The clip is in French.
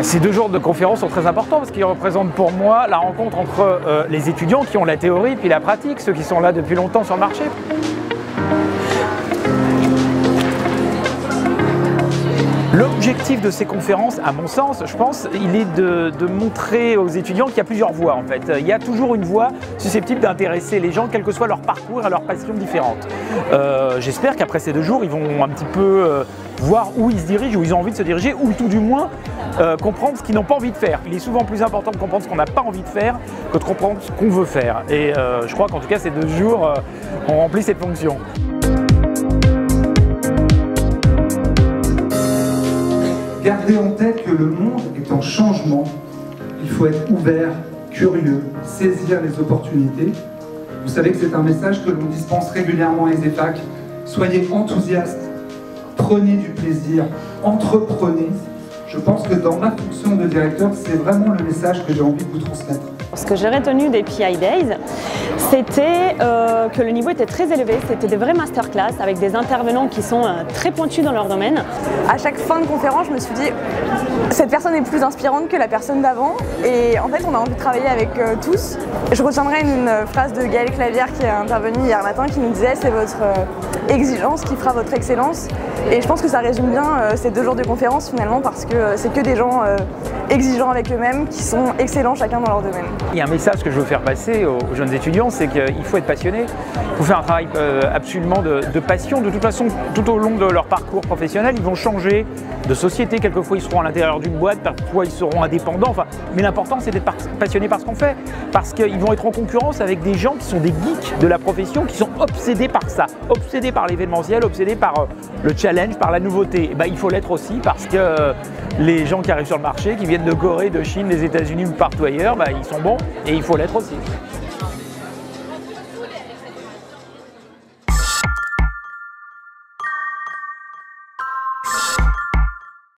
Ces 2 jours de conférence sont très importants parce qu'ils représentent pour moi la rencontre entre les étudiants qui ont la théorie puis la pratique, ceux qui sont là depuis longtemps sur le marché. L'objectif de ces conférences, à mon sens, je pense, il est de montrer aux étudiants qu'il y a plusieurs voies en fait. Il y a toujours une voie susceptible d'intéresser les gens, quel que soit leur parcours et leurs passions différentes. J'espère qu'après ces 2 jours, ils vont un petit peu voir où ils se dirigent, où ils ont envie de se diriger, ou tout du moins comprendre ce qu'ils n'ont pas envie de faire. Il est souvent plus important de comprendre ce qu'on n'a pas envie de faire que de comprendre ce qu'on veut faire. Et je crois qu'en tout cas, ces 2 jours ont rempli cette fonction. Gardez en tête que le monde est en changement. Il faut être ouvert, curieux, saisir les opportunités. Vous savez que c'est un message que l'on dispense régulièrement à ESEFAC. Soyez enthousiastes, prenez du plaisir, entreprenez. Je pense que dans ma fonction de directeur, c'est vraiment le message que j'ai envie de vous transmettre. Ce que j'ai retenu des PI Days, c'était que le niveau était très élevé, c'était des vrais masterclass avec des intervenants qui sont très pointus dans leur domaine. À chaque fin de conférence, je me suis dit, cette personne est plus inspirante que la personne d'avant et en fait on a envie de travailler avec tous. Je retiendrai une phrase de Gaël Clavière qui est intervenu hier matin qui nous disait c'est votre exigence qui fera votre excellence et je pense que ça résume bien ces 2 jours de conférence finalement parce que c'est que des gens exigeants avec eux-mêmes qui sont excellents chacun dans leur domaine. Il y a un message que je veux faire passer aux jeunes étudiants, c'est qu'il faut être passionné, il faut faire un travail absolument de passion. De toute façon, tout au long de leur parcours professionnel, ils vont changer de société, quelquefois ils seront à l'intérieur d'une boîte, parfois ils seront indépendants, mais l'important c'est d'être passionné par ce qu'on fait, parce qu'ils vont être en concurrence avec des gens qui sont des geeks de la profession, qui sont obsédés par ça, obsédés par l'événementiel, obsédés par le challenge, par la nouveauté. Et il faut l'être aussi parce que les gens qui arrivent sur le marché, qui viennent de Corée, de Chine, des États-Unis ou partout ailleurs, ils sont bons et il faut l'être aussi.